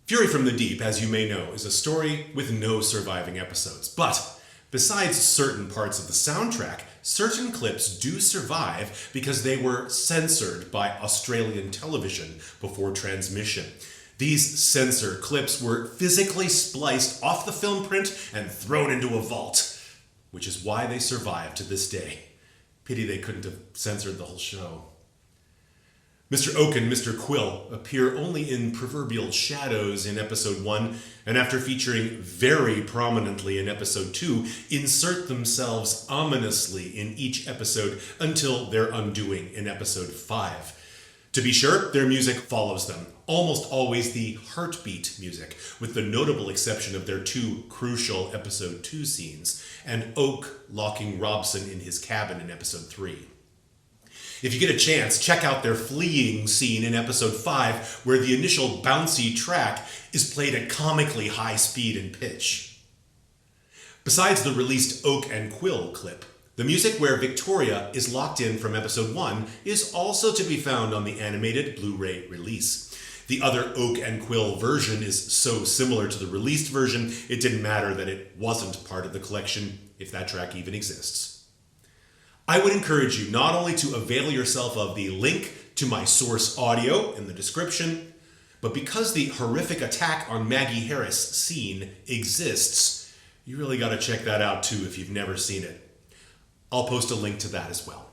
Fury from the Deep, as you may know, is a story with no surviving episodes. But besides certain parts of the soundtrack, certain clips do survive because they were censored by Australian television before transmission. These censor clips were physically spliced off the film print and thrown into a vault, which is why they survive to this day. Pity they couldn't have censored the whole show. Mr. Oak and Mr. Quill appear only in proverbial shadows in episode 1, and after featuring very prominently in episode 2, insert themselves ominously in each episode until their undoing in episode 5. To be sure, their music follows them, almost always the heartbeat music, with the notable exception of their 2 crucial episode 2 scenes, and Oak locking Robson in his cabin in episode 3. If you get a chance, check out their fleeing scene in episode 5, where the initial bouncy track is played at comically high speed and pitch. Besides the released Oak and Quill clip, the music where Victoria is locked in from episode 1 is also to be found on the animated Blu-ray release. The other Oak and Quill version is so similar to the released version, it didn't matter that it wasn't part of the collection, if that track even exists. I would encourage you not only to avail yourself of the link to my source audio in the description, but because the horrific attack on Maggie Harris scene exists, you really got to check that out too if you've never seen it. I'll post a link to that as well.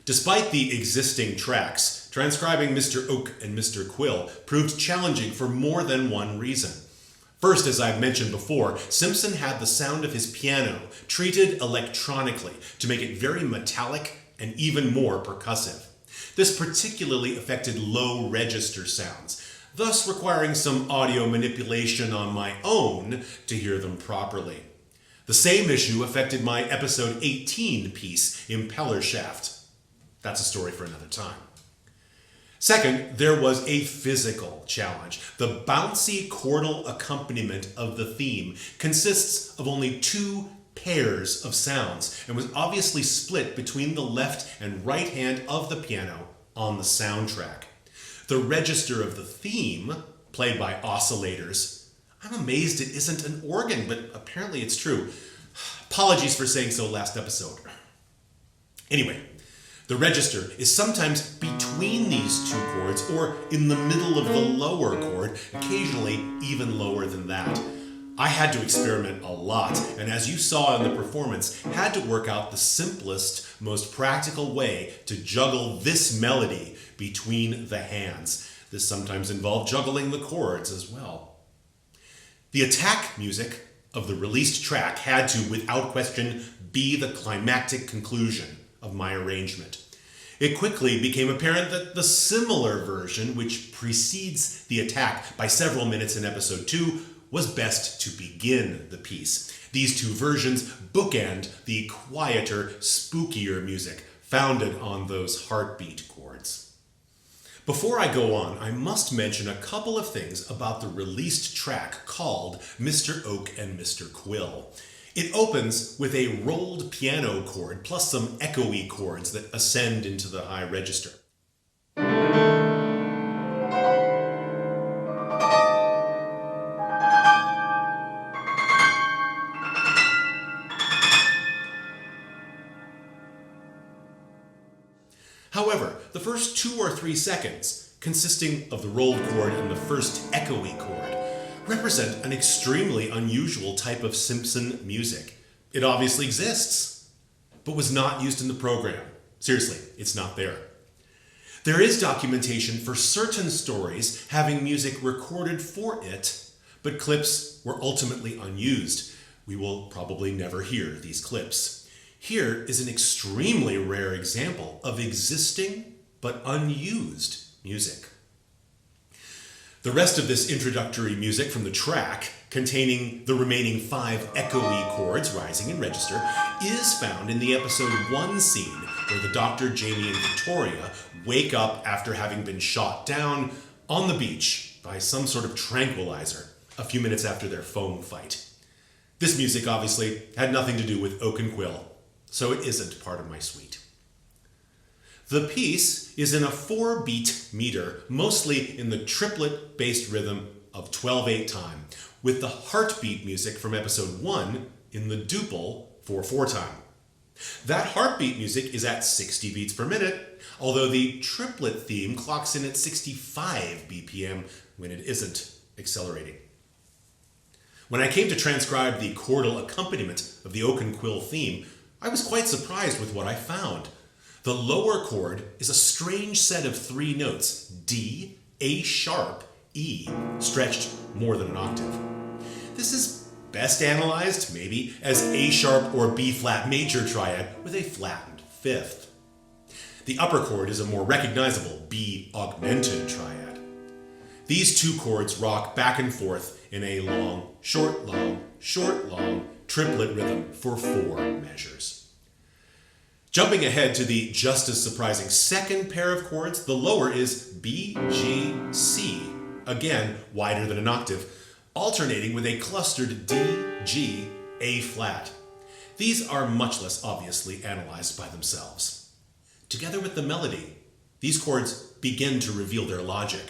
Despite the existing tracks, transcribing Mr. Oak and Mr. Quill proved challenging for more than one reason. First, as I've mentioned before, Simpson had the sound of his piano treated electronically to make it very metallic and even more percussive. This particularly affected low register sounds, thus requiring some audio manipulation on my own to hear them properly. The same issue affected my episode 18 piece, Impeller Shaft. That's a story for another time. Second, there was a physical challenge. The bouncy chordal accompaniment of the theme consists of only 2 pairs of sounds and was obviously split between the left and right hand of the piano on the soundtrack. The register of the theme, played by oscillators, I'm amazed it isn't an organ, but apparently it's true. Apologies for saying so last episode. Anyway, the register is sometimes between these 2 chords or in the middle of the lower chord, occasionally even lower than that. I had to experiment a lot, and as you saw in the performance, had to work out the simplest, most practical way to juggle this melody between the hands. This sometimes involved juggling the chords as well. The attack music of the released track had to, without question, be the climactic conclusion of my arrangement. It quickly became apparent that the similar version, which precedes the attack by several minutes in episode 2, was best to begin the piece. These 2 versions bookend the quieter, spookier music founded on those heartbeat chords. Before I go on, I must mention a couple of things about the released track called Mr. Oak and Mr. Quill. It opens with a rolled piano chord plus some echoey chords that ascend into the high register. However, the first 2 or 3 seconds, consisting of the rolled chord and the first echoey chord, represent an extremely unusual type of Simpson music. It obviously exists, but was not used in the program. Seriously, it's not there. There is documentation for certain stories having music recorded for it, but clips were ultimately unused. We will probably never hear these clips. Here is an extremely rare example of existing but unused music. The rest of this introductory music from the track, containing the remaining 5 echoey chords rising in register, is found in the episode 1 scene where the Dr., Jamie, and Victoria wake up after having been shot down on the beach by some sort of tranquilizer a few minutes after their foam fight. This music obviously had nothing to do with Oak and Quill, so it isn't part of my suite. The piece is in a 4-beat meter, mostly in the triplet-based rhythm of 12/8 time, with the heartbeat music from episode 1 in the duple 4/4 time. That heartbeat music is at 60 beats per minute, although the triplet theme clocks in at 65 BPM when it isn't accelerating. When I came to transcribe the chordal accompaniment of the Oak and Quill theme, I was quite surprised with what I found. The lower chord is a strange set of 3 notes, D, A sharp, E, stretched more than an octave. This is best analyzed, maybe, as A sharp or B flat major triad with a flattened 5th. The upper chord is a more recognizable B augmented triad. These 2 chords rock back and forth in a long, short, long triplet rhythm for 4 measures. Jumping ahead to the just as surprising second pair of chords, the lower is B, G, C, again wider than an octave, alternating with a clustered D, G, A flat. These are much less obviously analyzed by themselves. Together with the melody, these chords begin to reveal their logic.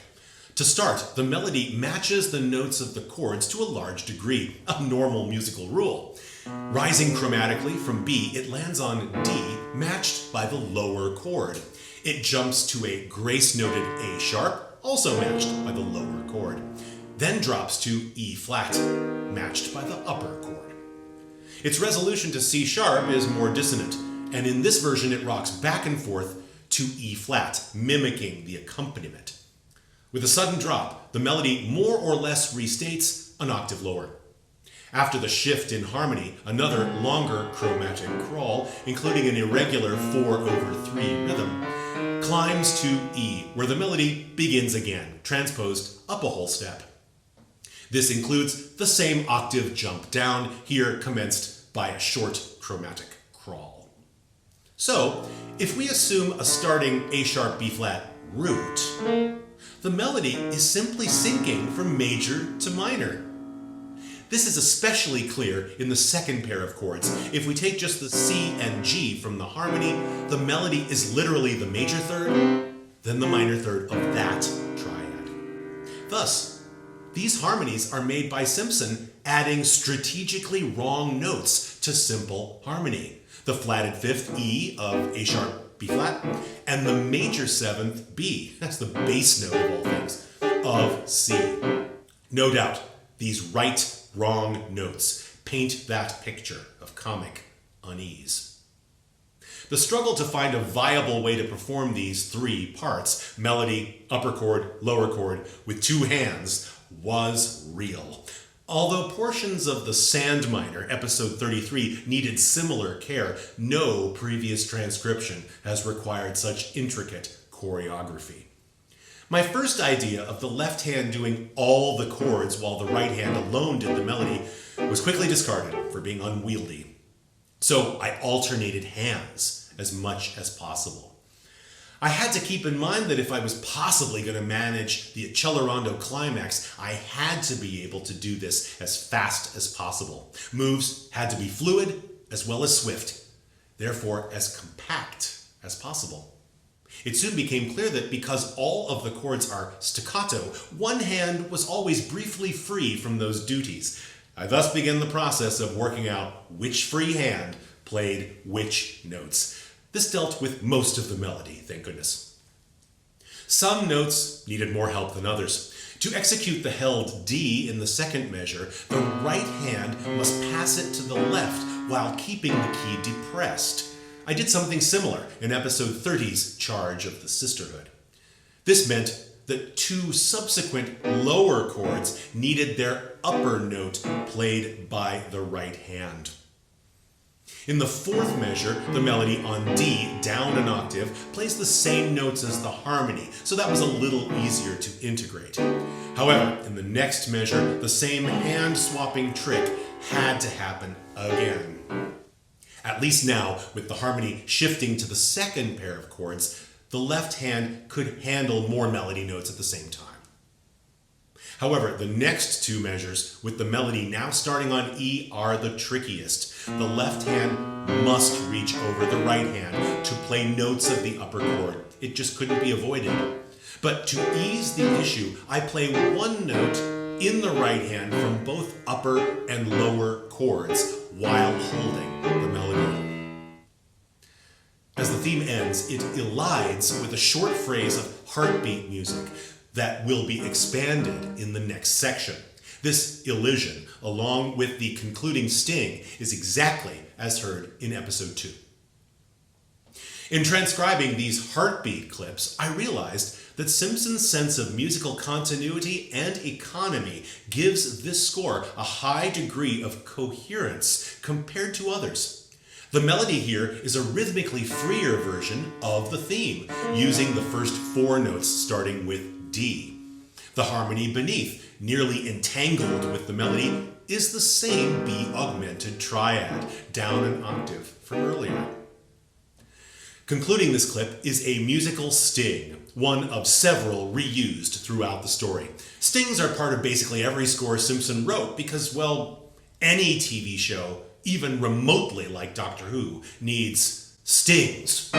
To start, the melody matches the notes of the chords to a large degree, a normal musical rule. Rising chromatically from B, it lands on D, matched by the lower chord. It jumps to a grace-noted A sharp, also matched by the lower chord. Then drops to E flat, matched by the upper chord. Its resolution to C sharp is more dissonant, and in this version it rocks back and forth to E flat, mimicking the accompaniment. With a sudden drop, the melody more or less restates an octave lower. After the shift in harmony, another longer chromatic crawl, including an irregular 4/3 rhythm, climbs to E, where the melody begins again, transposed up a whole step. This includes the same octave jump down, here commenced by a short chromatic crawl. So, if we assume a starting A sharp B flat root, the melody is simply sinking from major to minor. This is especially clear in the second pair of chords. If we take just the C and G from the harmony, the melody is literally the major third, then the minor third of that triad. Thus, these harmonies are made by Simpson adding strategically wrong notes to simple harmony. The flatted 5th E of A sharp B flat, and the major 7th B, that's the bass note of all things, of C. No doubt, these right-wrong notes paint that picture of comic unease. The struggle to find a viable way to perform these 3 parts, melody, upper chord, lower chord, with 2 hands, was real. Although portions of the Sand Minor, episode 33, needed similar care, no previous transcription has required such intricate choreography. My first idea of the left hand doing all the chords while the right hand alone did the melody was quickly discarded for being unwieldy. So I alternated hands as much as possible. I had to keep in mind that if I was possibly going to manage the accelerando climax, I had to be able to do this as fast as possible. Moves had to be fluid as well as swift, therefore as compact as possible. It soon became clear that because all of the chords are staccato, one hand was always briefly free from those duties. I thus began the process of working out which free hand played which notes. This dealt with most of the melody, thank goodness. Some notes needed more help than others. To execute the held D in the second measure, the right hand must pass it to the left while keeping the key depressed. I did something similar in episode 30's Charge of the Sisterhood. This meant that 2 subsequent lower chords needed their upper note played by the right hand. In the 4th measure, the melody on D, down an octave, plays the same notes as the harmony, so that was a little easier to integrate. However, in the next measure, the same hand-swapping trick had to happen again. At least now, with the harmony shifting to the second pair of chords, the left hand could handle more melody notes at the same time. However, the next two measures, with the melody now starting on E, are the trickiest. The left hand must reach over the right hand to play notes of the upper chord. It just couldn't be avoided. But to ease the issue, I play one note in the right hand from both upper and lower chords while holding the melody. As the theme ends, it elides with a short phrase of heartbeat music that will be expanded in the next section. This elision, along with the concluding sting, is exactly as heard in episode 2. In transcribing these heartbeat clips, I realized that Simpson's sense of musical continuity and economy gives this score a high degree of coherence compared to others. The melody here is a rhythmically freer version of the theme, using the first 4 notes starting with D. The harmony beneath, nearly entangled with the melody, is the same B-augmented triad, down an octave from earlier. Concluding this clip is a musical sting, one of several reused throughout the story. Stings are part of basically every score Simpson wrote because, well, any TV show, even remotely like Doctor Who, needs stings.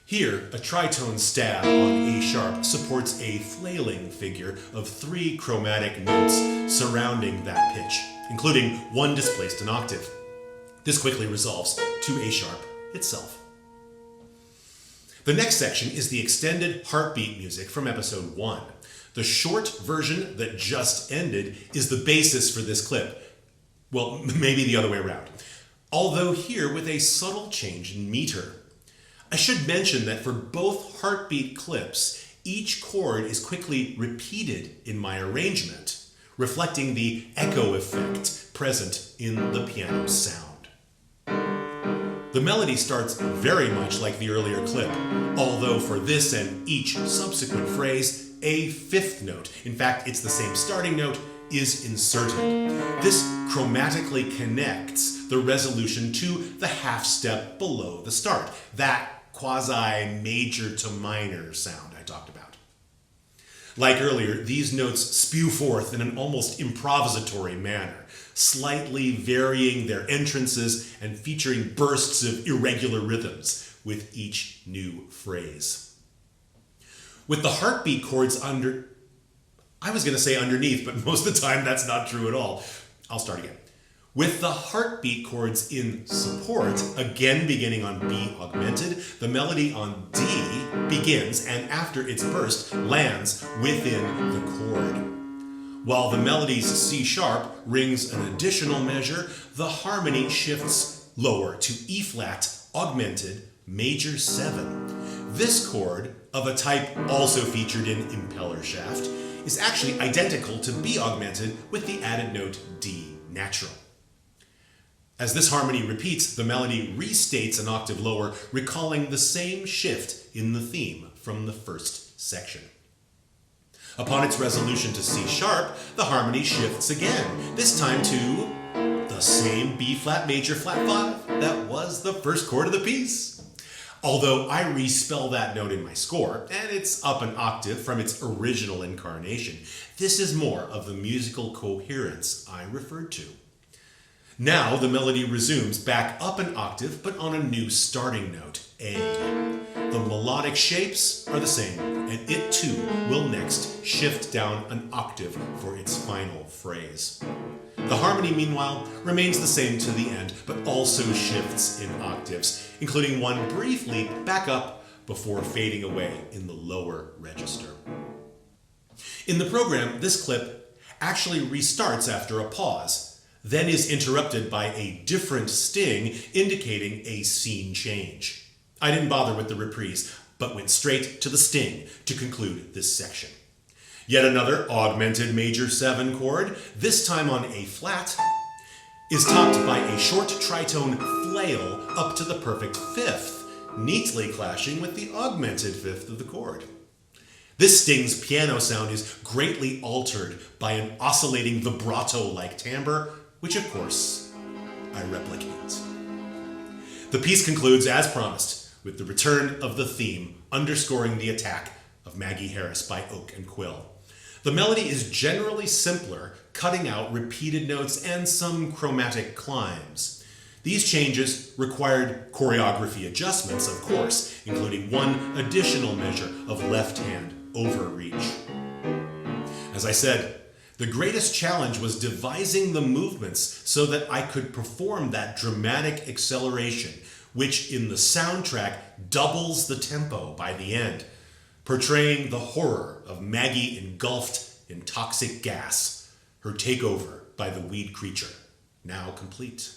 Here, a tritone stab on A sharp supports a flailing figure of 3 chromatic notes surrounding that pitch, including one displaced an octave. This quickly resolves to A sharp itself. The next section is the extended heartbeat music from episode 1. The short version that just ended is the basis for this clip. Well, maybe the other way around. Although here with a subtle change in meter. I should mention that for both heartbeat clips, each chord is quickly repeated in my arrangement, reflecting the echo effect present in the piano's sound. The melody starts very much like the earlier clip, although for this and each subsequent phrase, a 5th note, in fact it's the same starting note, is inserted. This chromatically connects the resolution to the half step below the start, that quasi-major to minor sound I talked about. Like earlier, these notes spew forth in an almost improvisatory manner, slightly varying their entrances and featuring bursts of irregular rhythms with each new phrase. With the heartbeat chords I was going to say underneath, but most of the time that's not true at all. I'll start again. With the heartbeat chords in support, again beginning on B augmented, the melody on D begins and after its burst lands within the chord. While the melody's C sharp rings an additional measure, the harmony shifts lower to E flat augmented major 7. This chord, of a type also featured in Impeller Shaft, is actually identical to B augmented with the added note D natural. As this harmony repeats, the melody restates an octave lower, recalling the same shift in the theme from the first section. Upon its resolution to C sharp, the harmony shifts again, this time to the same B flat major flat 5 that was the first chord of the piece. Although I respell that note in my score, and it's up an octave from its original incarnation, this is more of the musical coherence I referred to. Now the melody resumes back up an octave, but on a new starting note, A. The melodic shapes are the same, and it too will next shift down an octave for its final phrase. The harmony, meanwhile, remains the same to the end, but also shifts in octaves, including one brief leap back up before fading away in the lower register. In the program, this clip actually restarts after a pause, then is interrupted by a different sting indicating a scene change. I didn't bother with the reprise, but went straight to the sting to conclude this section. Yet another augmented major 7 chord, this time on A flat, is topped by a short tritone flail up to the perfect 5th, neatly clashing with the augmented 5th of the chord. This sting's piano sound is greatly altered by an oscillating vibrato-like timbre, which of course I replicate. The piece concludes as promised with the return of the theme underscoring the attack of Maggie Harris by Oak and Quill. The melody is generally simpler, cutting out repeated notes and some chromatic climbs. These changes required choreography adjustments, of course, including one additional measure of left-hand overreach. As I said, the greatest challenge was devising the movements so that I could perform that dramatic acceleration, which in the soundtrack doubles the tempo by the end, portraying the horror of Maggie engulfed in toxic gas, her takeover by the weed creature, now complete.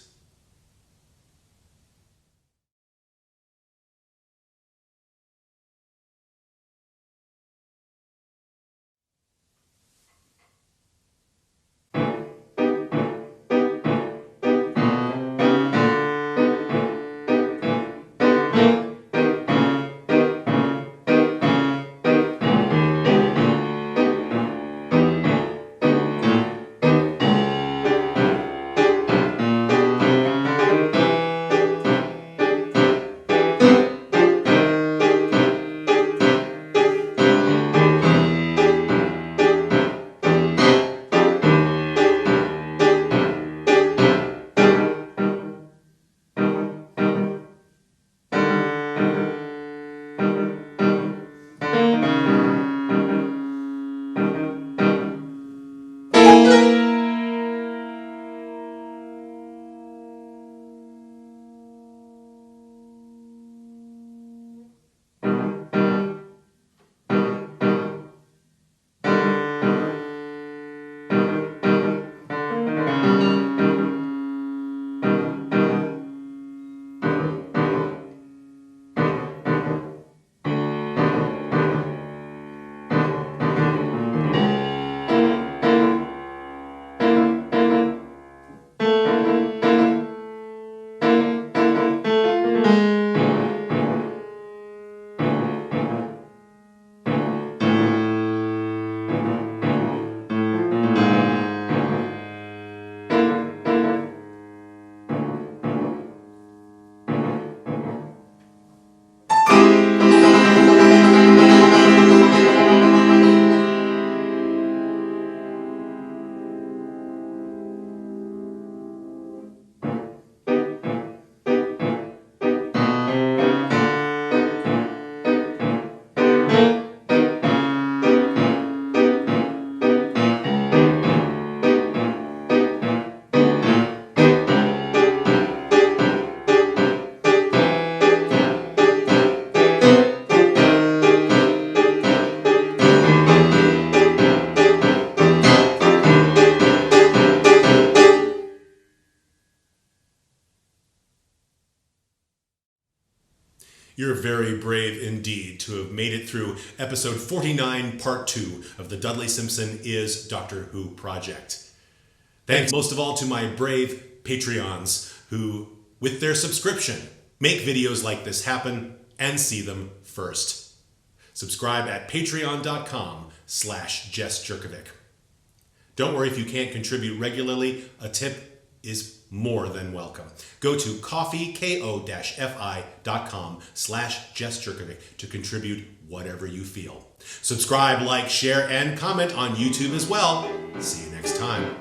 You're very brave indeed to have made it through episode 49, part 2 of the Dudley Simpson is Doctor Who project. Thanks most of all to my brave Patreons who, with their subscription, make videos like this happen and see them first. Subscribe at patreon.com/Jess Jurkovic. Don't worry if you can't contribute regularly, a tip is more than welcome. Go to ko-fi.com/Jess Jurkovic to contribute whatever you feel. Subscribe, like, share, and comment on YouTube as well. See you next time.